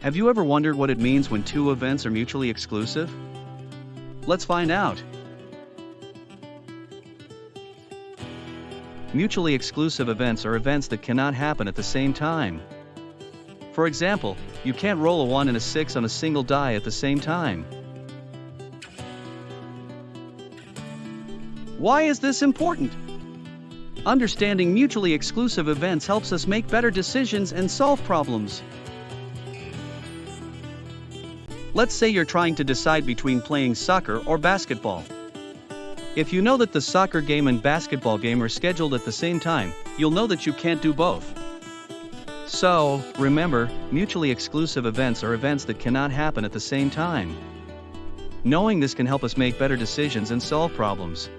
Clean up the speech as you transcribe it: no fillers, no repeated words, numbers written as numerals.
Have you ever wondered what it means when two events are mutually exclusive? Let's find out. Mutually exclusive events are events that cannot happen at the same time. For example, you can't roll a 1 and a 6 on a single die at the same time. Why is this important? Understanding mutually exclusive events helps us make better decisions and solve problems. Let's say you're trying to decide between playing soccer or basketball. If you know that the soccer game and basketball game are scheduled at the same time, you'll know that you can't do both. So, remember, mutually exclusive events are events that cannot happen at the same time. Knowing this can help us make better decisions and solve problems.